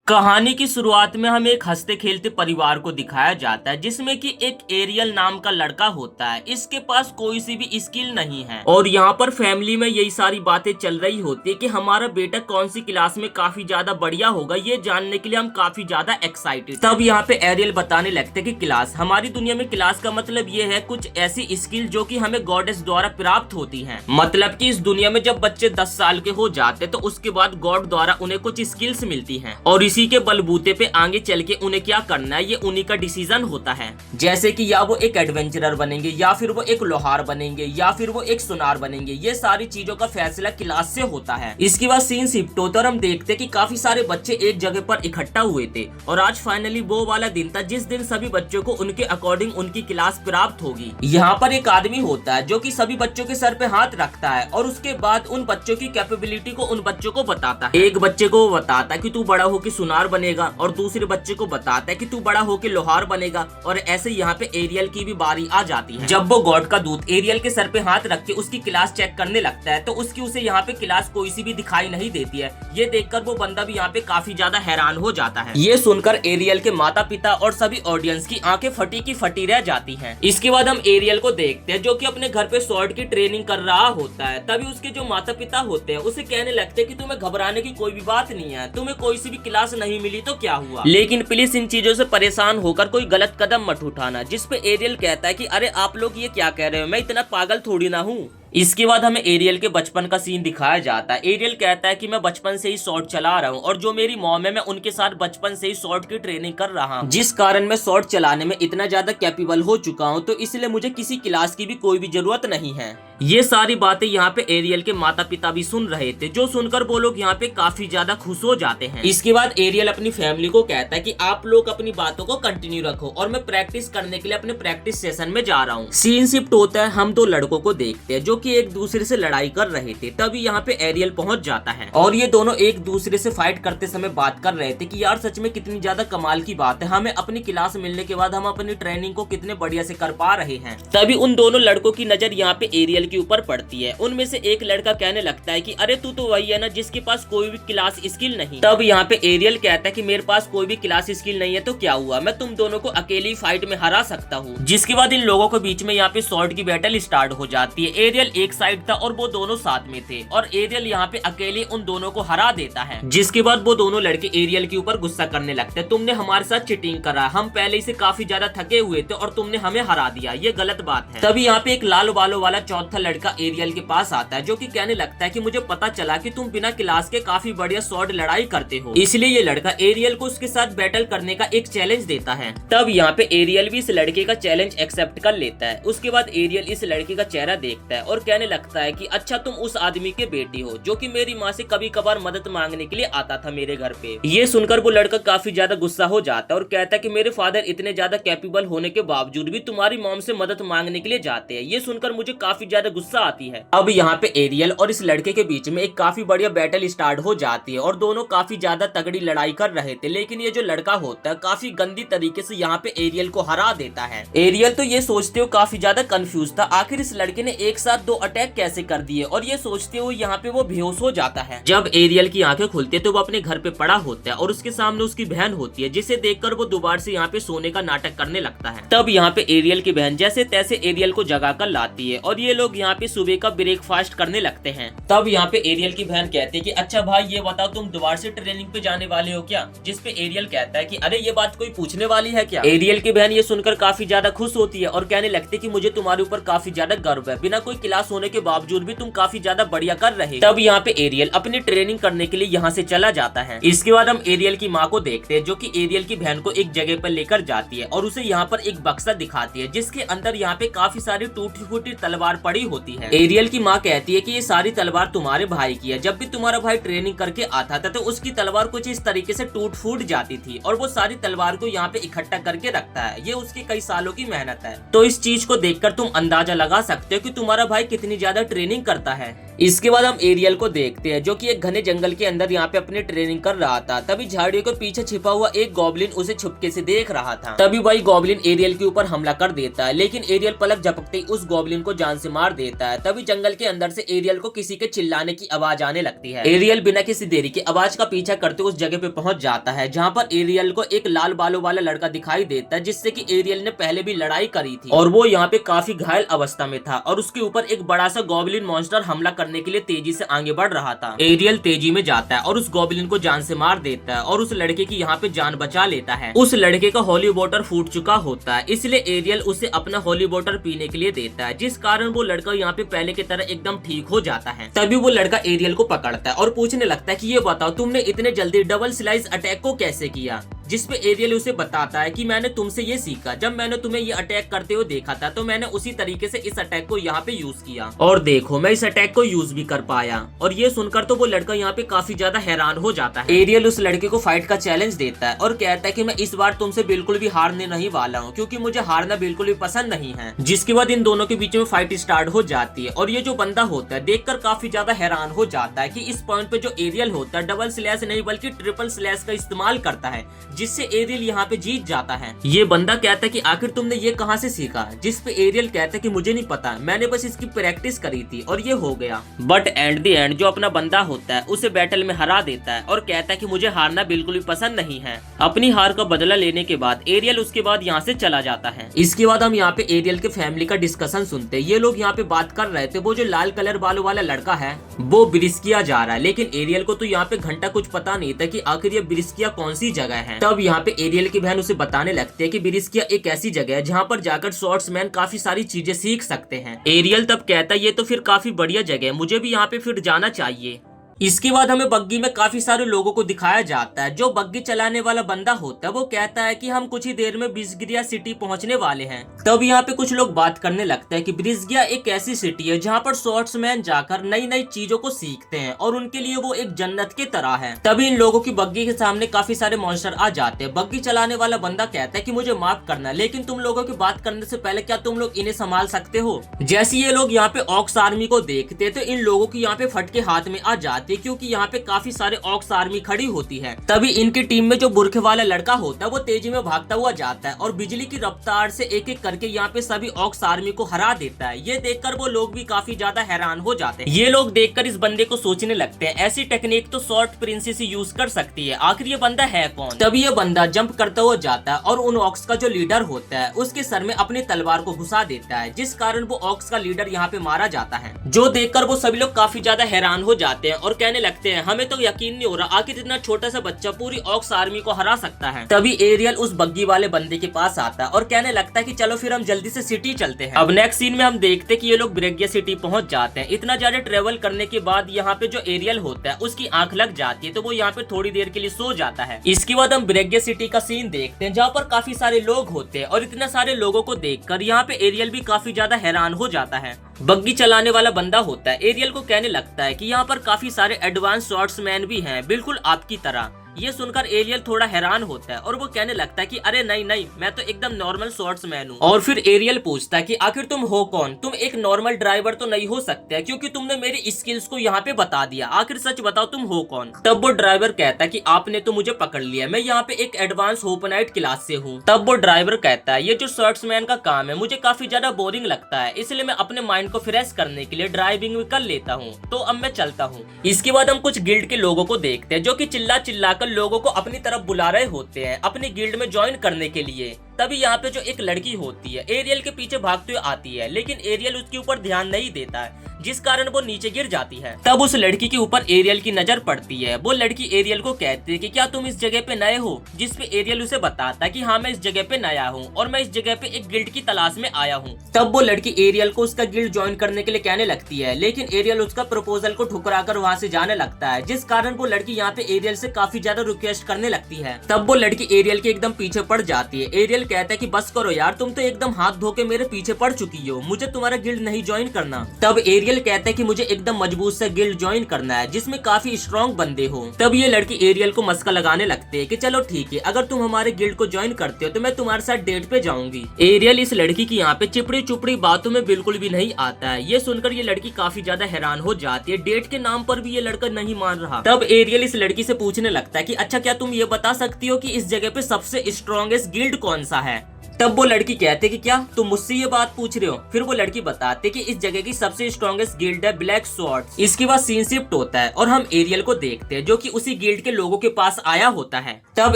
कहानी की शुरुआत में हमें एक हंसते खेलते परिवार को दिखाया जाता है जिसमें कि एक एरियल नाम का लड़का होता है। इसके पास कोई सी भी स्किल नहीं है और यहाँ पर फैमिली में यही सारी बातें चल रही होती है कि हमारा बेटा कौन सी क्लास में काफी ज्यादा बढ़िया होगा, ये जानने के लिए हम काफी ज्यादा एक्साइटेड। तब यहाँ पे एरियल बताने लगते कि क्लास, हमारी दुनिया में क्लास का मतलब ये है कुछ ऐसी स्किल जो कि हमें गॉडेस द्वारा प्राप्त होती है। मतलब कि इस दुनिया में जब बच्चे 10 साल के हो जाते तो उसके बाद गॉड द्वारा उन्हें कुछ स्किल्स मिलती है और इसी के बलबूते पे आगे चल के उन्हें क्या करना है ये उन्हीं का डिसीजन होता है। जैसे कि या वो एक एडवेंचरर बनेंगे, या फिर वो एक लोहार बनेंगे, या फिर वो एक सुनार बनेंगे। ये सारी चीजों का फैसला क्लास से होता है। इसके बाद सीन शिफ्ट होता है और हम देखते कि काफी सारे बच्चे एक जगह पर इकट्ठा हुए थे और आज फाइनली वो वाला दिन था जिस दिन सभी बच्चों को उनके अकॉर्डिंग उनकी क्लास प्राप्त होगी। यहाँ पर एक आदमी होता है जो कि सभी बच्चों के सर पे हाथ रखता है और उसके बाद उन बच्चों की कैपेबिलिटी को उन बच्चों को बताता है। एक बच्चे को वो बताता है कि तू बड़ा होकर सुनार बनेगा और दूसरे बच्चे को बताता है कि तू बड़ा होकर लोहार बनेगा। और ऐसे यहाँ पे एरियल की भी बारी आ जाती है। जब वो गॉड का दूत एरियल के सर पे हाथ रख के उसकी क्लास चेक करने लगता है तो उसकी उसे यहाँ पे क्लास कोई सी भी दिखाई नहीं देती है। ये देखकर वो बंदा भी यहाँ पे काफी ज्यादा हैरान हो जाता है। ये सुनकर एरियल के माता पिता और सभी ऑडियंस की आंखें फटी की फटी रह जाती हैं। इसके बाद हम एरियल को देखते हैं जो कि अपने घर पे स्वॉर्ड की ट्रेनिंग कर रहा होता है। तभी उसके जो माता पिता होते हैं उसे कहने लगते हैं कि तुम्हें घबराने की कोई भी बात नहीं है, तुम्हें कोई सी भी क्लास नहीं मिली तो क्या हुआ, लेकिन प्लीज इन चीजों से परेशान होकर कोई गलत कदम मत उठाना। जिस पे एरियल कहता है कि अरे आप लोग ये क्या कह रहे हो, मैं इतना पागल थोड़ी ना हूँ। इसके बाद हमें एरियल के बचपन का सीन दिखाया जाता है। एरियल कहता है कि मैं बचपन से ही शॉर्ट चला रहा हूँ और जो मेरी मॉम है मैं उनके साथ बचपन से ही शॉर्ट की ट्रेनिंग कर रहा हूँ, जिस कारण मैं शॉर्ट चलाने में इतना ज्यादा कैपेबल हो चुका हूँ, तो इसलिए मुझे किसी क्लास की भी कोई भी जरूरत नहीं है। ये सारी बातें यहाँ पे एरियल के माता पिता भी सुन रहे थे, जो सुनकर वो लोग यहाँ पे काफी ज्यादा खुश हो जाते हैं। इसके बाद एरियल अपनी फैमिली को कहता है कि आप लोग अपनी बातों को कंटिन्यू रखो और मैं प्रैक्टिस करने के लिए अपने प्रैक्टिस सेशन में जा रहा हूँ। सीन शिफ्ट होता है, हम दो लड़कों को देखते हैं जो कि एक दूसरे से लड़ाई कर रहे थे। तभी यहाँ पे एरियल पहुंच जाता है और ये दोनों एक दूसरे से फाइट करते समय बात कर रहे थे कि यार सच में कितनी ज्यादा कमाल की बात है, हमें अपनी क्लास मिलने के बाद हम अपनी ट्रेनिंग को कितने बढ़िया से कर पा रहे हैं। तभी उन दोनों लड़कों की नजर यहाँ पे एरियल के ऊपर पड़ती है। उनमें से एक लड़का कहने लगता है कि अरे तू तो वही है ना जिसके पास कोई भी क्लास स्किल नहीं। तब यहाँ पे एरियल कहता है कि मेरे पास कोई भी क्लास स्किल नहीं है तो क्या हुआ, मैं तुम दोनों को अकेली फाइट में हरा सकता हूँ। जिसके बाद इन लोगों के बीच में यहाँ पे स्वॉर्ड की बैटल स्टार्ट हो जाती है। एरियल एक साइड था और वो दोनों साथ में थे और एरियल यहाँ पे अकेले उन दोनों को हरा देता है। जिसके बाद वो दोनों लड़के एरियल के ऊपर गुस्सा करने लगते हैं, तुमने हमारे साथ चीटिंग करा, हम पहले से काफी ज्यादा थके हुए थे और तुमने हमें हरा दिया, ये गलत बात है। तभी यहाँ पे एक लाल बालों वाला चौथा लड़का एरियल के पास आता है जो कि कहने लगता है कि मुझे पता चला कि तुम बिना क्लास के काफी बढ़िया स्वॉर्ड लड़ाई करते हो, इसलिए ये लड़का एरियल को उसके साथ बैटल करने का एक चैलेंज देता है। तब यहाँ पे एरियल भी इस लड़के का चैलेंज एक्सेप्ट कर लेता है। उसके बाद एरियल इस लड़के का चेहरा देखता है और कहने लगता है कि अच्छा तुम उस आदमी के बेटी हो जो कि मेरी माँ से कभी कभार मदद मांगने के लिए आता था मेरे घर पे। ये सुनकर वो लड़का काफी ज्यादा गुस्सा हो जाता है और कहता है कि मेरे फादर इतने ज्यादा कैपेबल होने के बावजूद भी तुम्हारी मॉम से मदद मांगने के लिए जाते हैं। ये सुनकर मुझे काफी ज्यादा गुस्सा आती है। अब यहाँ पे एरियल और इस लड़के के बीच में एक काफी बढ़िया बैटल स्टार्ट हो जाती है और दोनों काफी ज्यादा तगड़ी लड़ाई कर रहे थे, लेकिन ये जो लड़का होता है काफी गंदी तरीके से यहाँ पे एरियल को हरा देता है। एरियल तो ये सोचते हुए काफी ज्यादा कंफ्यूज था, आखिर इस लड़के ने एक साथ 2 अटैक कैसे कर दिए, और ये सोचते हुए यहाँ पे वो बेहोश हो जाता है। जब एरियल की आंखें खुलती है तो वो अपने घर पे पड़ा होता है और उसके सामने उसकी बहन होती है, जिसे देखकर वो दोबारा से यहाँ पे सोने का नाटक करने लगता है। तब यहाँ पे एरियल की बहन जैसे तैसे एरियल को जगा कर लाती है और ये लोग यहाँ पे सुबह का ब्रेकफास्ट करने लगते हैं। तब यहाँ पे एरियल की बहन कहती है कि अच्छा भाई ये बताओ तुम दोबारा से ट्रेनिंग पे जाने वाले हो क्या, जिस पे एरियल कहता है कि अरे ये बात कोई पूछने वाली है क्या। एरियल की बहन ये सुनकर काफी ज्यादा खुश होती है और कहने लगती है कि मुझे तुम्हारे ऊपर काफी ज्यादा गर्व है, बिना कोई क्लास होने के बावजूद भी तुम काफी ज्यादा बढ़िया कर रहे। तब यहाँ पे एरियल अपनी ट्रेनिंग करने के लिए यहाँ से चला जाता है। इसके बाद हम एरियल की माँ को देखते हैं जो कि एरियल की बहन को एक जगह पर लेकर जाती है और उसे यहाँ पर एक बक्सा दिखाती है जिसके अंदर यहाँ पे काफी सारी टूटी फूटी तलवार पड़ी होती है। एरियल की माँ कहती है कि ये सारी तलवार तुम्हारे भाई की है, जब भी तुम्हारा भाई ट्रेनिंग करके आता था तो उसकी तलवार कुछ इस तरीके से टूट फूट जाती थी और वो सारी तलवार को यहाँ पे इकट्ठा करके रखता है। ये उसकी कई सालों की मेहनत है। तो इस चीज को देखकर तुम अंदाजा लगा सकते हो कि तुम्हारा भाई कितनी ज्यादा ट्रेनिंग करता है। इसके बाद हम एरियल को देखते हैं जो कि एक घने जंगल के अंदर यहाँ पे अपनी ट्रेनिंग कर रहा था। तभी झाड़ियों के पीछे छिपा हुआ एक गॉब्लिन उसे छुपके से देख रहा था। तभी वही गॉब्लिन एरियल के ऊपर हमला कर देता है, लेकिन एरियल पलक झपकते ही उस गॉब्लिन को जान से मार देता है। तभी जंगल के अंदर से एरियल को किसी के चिल्लाने की आवाज आने लगती है। एरियल बिना किसी देरी के आवाज का पीछा करते उस जगह पे पहुंच जाता है जहाँ पर एरियल को एक लाल बालों वाला लड़का दिखाई देता है, जिससे कि एरियल ने पहले भी लड़ाई करी थी और वो यहाँ पे काफी घायल अवस्था में था और उसके ऊपर एक बड़ा सा गॉब्लिन मॉन्स्टर हमला करने के लिए तेजी से आगे बढ़ रहा था। एरियल तेजी में जाता है और उस गॉब्लिन को जान से मार देता है और उस लड़के की यहाँ पे जान बचा लेता है। उस लड़के का होली वाटर फूट चुका होता है, इसलिए एरियल उसे अपना होली वाटर पीने के लिए देता है, जिस कारण वो लड़का यहाँ पे पहले की तरह एकदम ठीक हो जाता है। तभी वो लड़का एरियल को पकड़ता है और पूछने लगता है कि ये बताओ तुमने इतने जल्दी डबल स्लाइस अटैक को कैसे किया, जिसपे एरियल उसे बताता है कि मैंने तुमसे ये सीखा, जब मैंने तुम्हें ये अटैक करते हुए देखा था तो मैंने उसी तरीके से इस अटैक को यहाँ पे यूज किया और देखो मैं इस अटैक को यूज भी कर पाया। और ये सुनकर तो वो लड़का यहाँ पे काफी ज्यादा हैरान हो जाता है। एरियल उस लड़के को फाइट का चैलेंज देता है और कहता है कि मैं इस बार तुमसे बिल्कुल भी हारने नहीं वाला हूँ, क्योंकि मुझे हारना बिल्कुल भी पसंद नहीं है। जिसके बाद इन दोनों के बीच में फाइट स्टार्ट हो जाती है और ये जो बंदा होता है देखकर काफी ज्यादा हैरान हो जाता है कि इस पॉइंट पे जो एरियल होता है डबल स्लैश नहीं बल्कि ट्रिपल स्लैश का इस्तेमाल करता है, जिससे एरियल यहाँ पे जीत जाता है। ये बंदा कहता है कि आखिर तुमने ये कहाँ से सीखा, जिस पे एरियल कहता है कि मुझे नहीं पता, मैंने बस इसकी प्रैक्टिस करी थी और ये हो गया। बट एट द एंड जो अपना बंदा होता है उसे बैटल में हरा देता है और कहता है कि मुझे हारना बिल्कुल भी पसंद नहीं है। अपनी हार का बदला लेने के बाद एरियल उसके बाद यहाँ से चला जाता है। इसके बाद हम यहाँ पे एरियल के फैमिली का डिस्कशन सुनते हैं। ये लोग यहाँ पे बात कर रहे थे वो जो लाल कलर बालों वाला लड़का है वो ब्रिस्किया जा रहा है, लेकिन एरियल को तो यहाँ पे घंटा कुछ पता नहीं था कि आखिर ये ब्रिस्किया कौन सी जगह है। तब यहाँ पे एरियल की बहन उसे बताने लगती है कि ब्रिस्किया एक ऐसी जगह है जहाँ पर जाकर स्वॉर्ड्समैन काफी सारी चीजें सीख सकते हैं। एरियल तब कहता है ये तो फिर काफी बढ़िया जगह है, मुझे भी यहाँ पे फिर जाना चाहिए। इसके बाद हमें बग्गी में काफी सारे लोगों को दिखाया जाता है। जो बग्गी चलाने वाला बंदा होता है वो कहता है कि हम कुछ ही देर में ब्रिस्गिया सिटी पहुंचने वाले हैं। तब यहाँ पे कुछ लोग बात करने लगते हैं कि ब्रिस्गिया एक ऐसी सिटी है जहाँ पर स्वॉर्ड्समैन जाकर नई नई चीजों को सीखते हैं और उनके लिए वो एक जन्नत की तरह है। तभी इन लोगों की बग्गी के सामने काफी सारे मॉन्स्टर आ जाते हैं। बग्गी चलाने वाला बंदा कहता है कि मुझे माफ करना, लेकिन तुम लोगों की बात करने से पहले क्या तुम लोग इन्हें संभाल सकते हो। जैसे ये लोग यहाँ पे ऑक्स आर्मी को देखते तो इन लोगों की यहाँ पे फटके हाथ में आ जाते, क्योंकि यहाँ पे काफी सारे ऑक्स आर्मी खड़ी होती है। तभी इनकी टीम में जो बुरखे वाला लड़का होता है वो तेजी में भागता हुआ जाता है और बिजली की रफ्तार से एक एक करके यहाँ पे सभी ऑक्स आर्मी को हरा देता है। ये देखकर वो लोग भी काफी ज्यादा हैरान हो जाते हैं। ये लोग देखकर इस बंदे को सोचने लगते हैं ऐसी टेक्निक तो शॉर्ट प्रिंसेस यूज कर सकती है, आखिर ये बंदा है कौन। तभी ये बंदा जंप करता हुआ जाता है और उन ऑक्स का जो लीडर होता है उसके सर में अपनी तलवार को घुसा देता है, जिस कारण वो ऑक्स का लीडर यहाँ पे मारा जाता है। जो देखकर वो सभी लोग काफी ज्यादा हैरान हो जाते हैं और कहने लगते हैं हमें तो यकीन नहीं हो रहा आखिर इतना छोटा सा बच्चा पूरी ऑक्स आर्मी को हरा सकता है। तभी एरियल उस बग्गी वाले बंदे के पास आता है और कहने लगता है कि चलो फिर हम जल्दी से सिटी चलते हैं। अब नेक्स्ट सीन में हम देखते हैं कि ये लोग ब्रिस्गिया सिटी पहुंच जाते हैं। इतना ज्यादा ट्रेवल करने के बाद यहाँ पे जो एरियल होता है उसकी आंख लग जाती है, तो वो यहाँ पे थोड़ी देर के लिए सो जाता है। इसके बाद हम ब्रिस्गिया सिटी का सीन देखते हैं जहाँ पर काफी सारे लोग होते हैं और इतने सारे लोगों को देखकर यहाँ पे एरियल भी काफी ज्यादा हैरान हो जाता है। बग्गी चलाने वाला बंदा होता है एरियल को कहने लगता है कि यहाँ पर काफी सारे एडवांस स्वॉर्ड्समैन भी हैं, बिल्कुल आपकी तरह। ये सुनकर एरियल थोड़ा हैरान होता है और वो कहने लगता है कि अरे नहीं नहीं, मैं तो एकदम नॉर्मल स्वॉर्ड्समैन हूँ। और फिर एरियल पूछता है कि आखिर तुम हो कौन, तुम एक नॉर्मल ड्राइवर तो नहीं हो सकते क्योंकि तुमने मेरी स्किल्स को यहाँ पे बता दिया, आखिर सच बताओ तुम हो कौन। तब वो ड्राइवर कहता है कि आपने तो मुझे पकड़ लिया, मैं यहाँ पे एक एडवांस होपनाइट क्लास से हूँ। तब वो ड्राइवर कहता है ये जो स्वॉर्ड्समैन का काम है मुझे काफी ज्यादा बोरिंग लगता है, इसलिए मैं अपने माइंड को फ्रेश करने के लिए ड्राइविंग भी कर लेता हूँ, तो अब मैं चलता हूँ। इसके बाद हम कुछ गिल्ड के लोगों को देखते हैं जो कि चिल्ला चिल्ला कर लोगों को अपनी तरफ बुला रहे होते हैं अपनी गिल्ड में ज्वाइन करने के लिए। तभी यहाँ पे जो एक लड़की होती है एरियल के पीछे भागते हुए आती है, लेकिन एरियल उसके ऊपर ध्यान नहीं देता है, जिस कारण वो नीचे गिर जाती है। तब उस लड़की के ऊपर एरियल की नजर पड़ती है। वो लड़की एरियल को कहती है कि क्या तुम इस जगह पे नए हो, जिसपे एरियल उसे बताता है कि हाँ मैं इस जगह पे नया हूँ और मैं इस जगह पे एक गिल्ड की तलाश में आया हूँ। तब वो लड़की एरियल को उसका गिल्ड ज्वाइन करने के लिए कहने लगती है, लेकिन एरियल उसका प्रपोजल को ठुकरा कर वहाँ से जाने लगता है, जिस कारण वो लड़की यहाँ पे एरियल से काफी ज्यादा रिक्वेस्ट करने लगती है। तब वो लड़की एरियल के एकदम पीछे पड़ जाती है। एरियल कहता है कि बस करो यार, तुम तो एकदम हाथ धो के मेरे पीछे पड़ चुकी हो, मुझे तुम्हारा गिल्ड नहीं ज्वाइन करना। तब एरियल कहता है कि मुझे एकदम मजबूत सा गिल्ड ज्वाइन करना है जिसमें काफी स्ट्रॉन्ग बंदे हो। तब ये लड़की एरियल को मस्का लगाने लगते है कि चलो ठीक है, अगर तुम हमारे गिल्ड को ज्वाइन करते हो तो मैं तुम्हारे साथ डेट पे जाऊंगी। एरियल इस लड़की की यहाँ पे चिपड़ी चुपड़ी बातों में बिल्कुल भी नहीं आता है। ये सुनकर ये लड़की काफी ज्यादा हैरान हो जाती है, डेट के नाम पर भी ये लड़का नहीं मान रहा। तब एरियल इस लड़की से पूछने लगता है कि अच्छा क्या तुम ये बता सकती हो कि इस जगह पे सबसे स्ट्रॉन्गेस्ट गिल्ड कौन सा है। तब वो लड़की कहते कि क्या तुम मुझसे ये बात पूछ रहे हो। फिर वो लड़की बताते कि इस जगह की सबसे स्ट्रॉन्गेस्ट गिल्ड है ब्लैक स्वॉर्ड्स। इसके बाद सीन शिफ्ट होता है और हम एरियल को देखते हैं जो कि उसी गिल्ड के लोगों के पास आया होता है। तब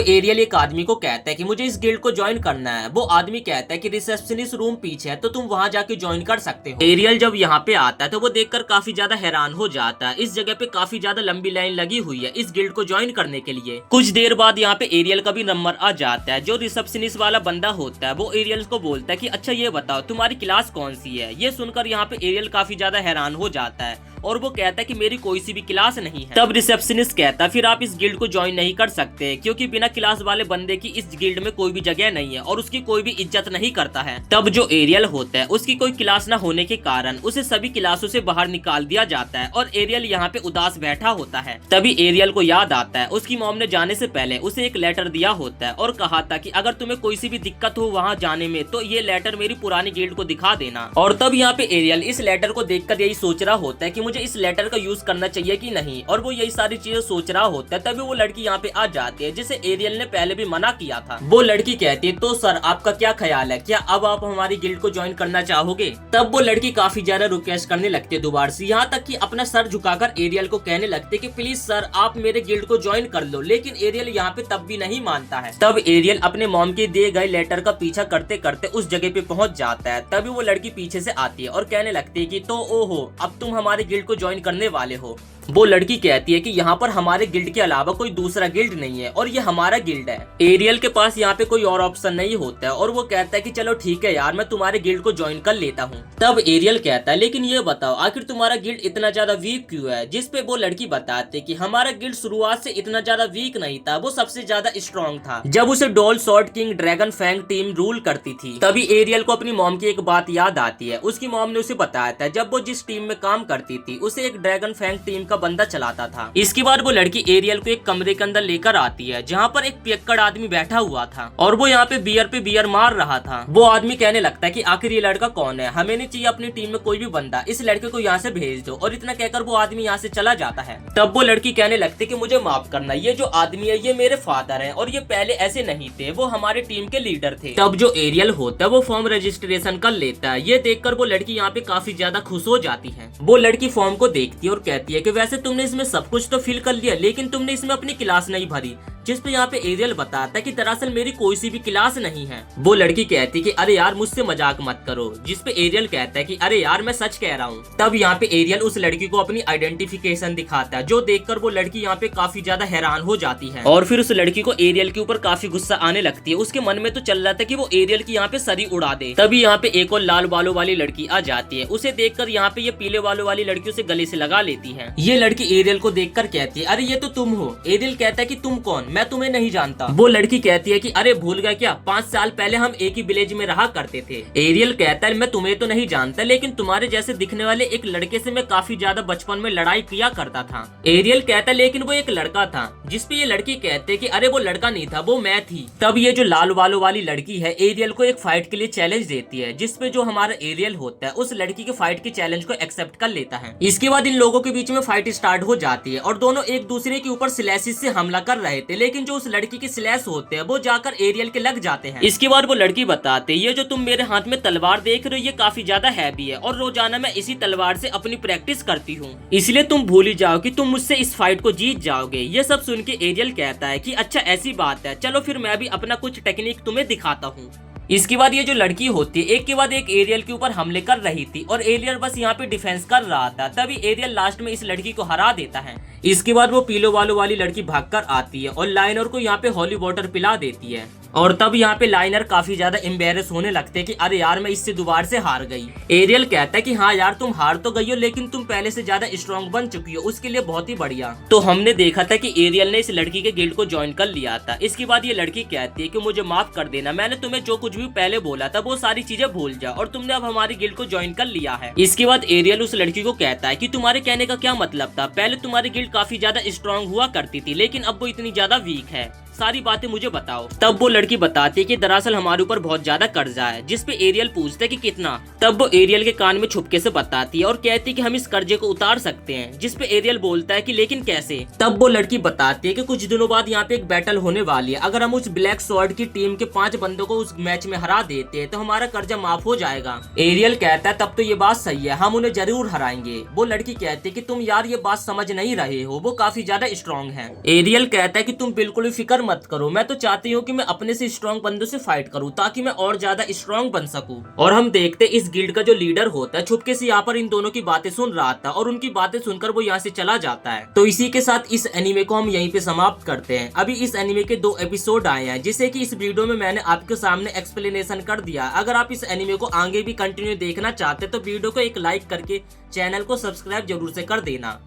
एरियल एक आदमी को कहता है कि मुझे इस गिल्ड को ज्वाइन करना है। वो आदमी कहता है कि रिसेप्शनिस्ट रूम पीछे है तो तुम वहाँ जाके ज्वाइन कर सकते हो। एरियल जब यहाँ पे आता है तो वो देखकर काफी ज्यादा हैरान हो जाता है। इस जगह पे काफी ज्यादा लंबी लाइन लगी हुई है इस गिल्ड को ज्वाइन करने के लिए। कुछ देर बाद यहाँ पे एरियल का भी नंबर आ जाता है। जो रिसेप्शनिस्ट वाला बंदा होता है वो एरियल को बोलता है कि अच्छा ये बताओ तुम्हारी क्लास कौन सी है। ये सुनकर यहाँ पे एरियल काफी ज्यादा हैरान हो जाता है और वो कहता है कि मेरी कोई सी भी क्लास नहीं है। तब रिसेप्शनिस्ट कहता है फिर आप इस गिल्ड को ज्वाइन नहीं कर सकते क्योंकि बिना क्लास वाले बंदे की इस गिल्ड में कोई भी जगह नहीं है और उसकी कोई भी इज्जत नहीं करता है। तब जो एरियल होता है उसकी कोई क्लास न होने के कारण उसे सभी क्लासों से बाहर निकाल दिया जाता है और एरियल यहाँ पे उदास बैठा होता है। तभी एरियल को याद आता है उसकी मॉम ने जाने से पहले उसे एक लेटर दिया होता है और कहा था कि अगर तुम्हें कोई सी भी दिक्कत हो वहाँ जाने में तो ये लेटर मेरी पुरानी गिल्ड को दिखा देना। और तब यहाँ पे एरियल इस लेटर को देखकर यही सोच रहा होता है कि मुझे इस लेटर का यूज करना चाहिए कि नहीं, और वो यही सारी चीजें सोच रहा होता है। तभी वो लड़की यहाँ पे आ जाती है जिसे एरियल ने पहले भी मना किया था। वो लड़की कहती है तो सर आपका क्या ख्याल है, क्या अब आप हमारी गिल्ड को ज्वाइन करना चाहोगे। तब वो लड़की काफी ज्यादा रिक्वेस्ट करने लगती है दोबारा से, यहाँ तक कि अपना सर झुकाकर एरियल को कहने लगते कि प्लीज सर आप मेरे गिल्ड को ज्वाइन कर लो। लेकिन एरियल यहाँ पे तब भी नहीं मानता है। तब एरियल अपने मॉम के दिए गए लेटर का पीछा करते करते उस जगह पे पहुंच जाता है। तभी वो लड़की पीछे से आती है और कहने लगती है कि तो ओहो अब तुम हमारे गिल्ड को ज्वाइन करने वाले हो। वो लड़की कहती है कि यहाँ पर हमारे गिल्ड के अलावा कोई दूसरा गिल्ड नहीं है और ये हमारा गिल्ड है। एरियल के पास यहाँ पे कोई और ऑप्शन नहीं होता है और वो कहता है कि चलो ठीक है यार मैं तुम्हारे गिल्ड को ज्वाइन कर लेता हूँ। तब एरियल कहता है लेकिन ये बताओ आखिर तुम्हारा गिल्ड इतना ज्यादा वीक क्यों है। जिस पे वो लड़की बताते कि हमारा गिल्ड शुरुआत से इतना ज्यादा वीक नहीं था, वो सबसे ज्यादा स्ट्रॉन्ग था जब उसे doll sword king dragon fang team rule करती थी। तभी एरियल को अपनी मॉम की एक बात याद आती है। उसकी मॉम ने उसे बताया था जब वो जिस टीम में काम करती थी उसे एक ड्रैगन फैंग टीम का बंदा चलाता था। इसके बाद वो लड़की एरियल को एक कमरे के अंदर लेकर आती है जहाँ पर एक पियक्कड़ आदमी बैठा हुआ था और वो यहाँ पे बियर मार रहा था। वो आदमी कहने लगता है कि आखिर ये लड़का कौन है, हमें नहीं चाहिए अपनी टीम में कोई भी बंदा, इस लड़के को यहाँ से भेज दो। और इतना कहकर वो आदमी यहाँ से चला जाता है। तब वो लड़की कहने लगती कि मुझे माफ करना, ये जो आदमी है ये मेरे फादर है और ये पहले ऐसे नहीं थे, वो हमारे टीम के लीडर थे। तब जो एरियल होता है वो फॉर्म रजिस्ट्रेशन कर लेता है। ये देखकर वो लड़की यहाँ पे काफी ज्यादा खुश हो जाती है। वो लड़की फॉर्म को देखती है और कहती है कि वैसे तुमने इसमें सब कुछ तो फिल कर लिया लेकिन तुमने इसमें अपनी क्लास नहीं भरी। जिस पे यहाँ पे एरियल बताता है कि दरअसल मेरी कोई सी भी क्लास नहीं है। वो लड़की कहती कि अरे यार मुझसे मजाक मत करो। जिस पे एरियल कहता है कि अरे यार मैं सच कह रहा हूँ। तब यहाँ पे एरियल उस लड़की को अपनी आइडेंटिफिकेशन दिखाता है जो देखकर वो लड़की यहाँ पे काफी ज्यादा हैरान हो जाती है और फिर उस लड़की को एरियल के ऊपर काफी गुस्सा आने लगती है। उसके मन में तो चल रहा था कि वो एरियल की यहाँ पे सरी उड़ा दे। तभी यहाँ पे एक और लाल बालों वाली लड़की आ जाती है। उसे देखकर यहाँ पे ये पीले बालों वाली लड़की उसे गले से लगा लेती है। ये लड़की एरियल को देखकर कहती है अरे ये तो तुम हो। एरियल कहता है कि तुम कौन, मैं तुम्हें नहीं जानता। वो लड़की कहती है कि अरे भूल गया क्या, 5 साल पहले हम एक ही विलेज में रहा करते थे। एरियल कहता है मैं तुम्हें तो नहीं जानता लेकिन तुम्हारे जैसे दिखने वाले एक लड़के से मैं काफी ज्यादा बचपन में लड़ाई किया करता था। एरियल कहता है लेकिन वो एक लड़का था। जिस पे ये लड़की कहते है कि अरे वो लड़का नहीं था, वो मैं थी। तब ये जो लाल बालों वाली लड़की है एरियल को एक फाइट के लिए चैलेंज देती है जिसपे जो हमारा एरियल होता है उस लड़की के फाइट के चैलेंज को एक्सेप्ट कर लेता है। इसके बाद इन लोगों के बीच में फाइट स्टार्ट हो जाती है और दोनों एक दूसरे के ऊपर स्लैशेस से हमला कर रहे थे लेकिन जो उस लड़की के स्लैश होते हैं वो जाकर एरियल के लग जाते हैं। इसके बाद वो लड़की बताते ये जो तुम मेरे हाथ में तलवार देख रहे हो ये काफी ज्यादा हैवी है और रोजाना मैं इसी तलवार से अपनी प्रैक्टिस करती हूँ, इसलिए तुम भूल ही जाओ कि तुम मुझसे इस फाइट को जीत जाओगे। ये सब सुन के एरियल कहता है कि अच्छा ऐसी बात है, चलो फिर मैं भी अपना कुछ टेक्निक तुम्हें दिखाता हूँ। इसके बाद ये जो लड़की होती है एक के बाद एक एरियल के ऊपर हमले कर रही थी और एरियल बस यहाँ पे डिफेंस कर रहा था। तभी एरियल लास्ट में इस लड़की को हरा देता है। इसके बाद वो पीलो बालों वाली लड़की भागकर आती है और लाइनर को यहाँ पे हॉली वाटर पिला देती है। और तब यहाँ पे लाइनर काफी ज्यादा एम्बेरस होने लगते हैं कि अरे यार मैं इससे दोबारा से हार गई। एरियल कहता है कि हाँ यार तुम हार तो गई हो लेकिन तुम पहले से ज्यादा स्ट्रॉन्ग बन चुकी हो, उसके लिए बहुत ही बढ़िया। तो हमने देखा था कि एरियल ने इस लड़की के गिल्ड को ज्वाइन कर लिया था। इसके बाद ये लड़की कहती है कि मुझे माफ कर देना, मैंने तुम्हें जो कुछ भी पहले बोला था वो सारी चीजें भूल जा और तुमने अब हमारी गिल्ड को ज्वाइन कर लिया है। इसके बाद एरियल उस लड़की को कहता है कि तुम्हारे कहने का क्या मतलब था, पहले तुम्हारी गिल्ड काफी ज्यादा स्ट्रॉन्ग हुआ करती थी लेकिन अब वो इतनी ज्यादा वीक है, सारी बातें मुझे बताओ। तब वो लड़की बताती है कि दरअसल हमारे ऊपर बहुत ज्यादा कर्जा है, जिसपे एरियल पूछते है कि कितना। तब वो एरियल के कान में छुपके से बताती है और कहती है कि हम इस कर्जे को उतार सकते हैं, जिसपे एरियल बोलता है कि लेकिन कैसे। तब वो लड़की बताती है कि कुछ दिनों बाद यहाँ पे एक बैटल होने वाली है, अगर हम उस ब्लैक स्वॉर्ड की टीम के 5 बंदों को उस मैच में हरा देते हैं तो हमारा कर्जा माफ हो जाएगा। एरियल कहता है तब तो ये बात सही है, हम उन्हें जरूर हराएंगे। वो लड़की कहती है कि तुम यार ये बात समझ नहीं रहे हो, वो काफी ज्यादा स्ट्रॉन्ग है। एरियल कहता है कि तुम बिल्कुल भी फिक्र मत करो, मैं तो चाहती हूँ कि मैं अपने से स्ट्रॉन्ग बंदों से फाइट करूँ ताकि मैं और ज्यादा स्ट्रॉन्ग बन सकूँ। और हम देखते इस गिल्ड का जो लीडर होता है छुपके से यहाँ पर इन दोनों की बातें सुन रहा था और उनकी बातें सुनकर वो यहाँ से चला जाता है। तो इसी के साथ इस एनीमे को हम यहीं पे समाप्त करते हैं। अभी इस एनीमे के 2 एपिसोड आए हैं जिसे कि इस वीडियो में मैंने आपके सामने एक्सप्लेनेशन कर दिया। अगर आप इस एनीमे को आगे भी कंटिन्यू देखना चाहते तो वीडियो को एक लाइक करके चैनल को सब्सक्राइब जरूर से कर देना।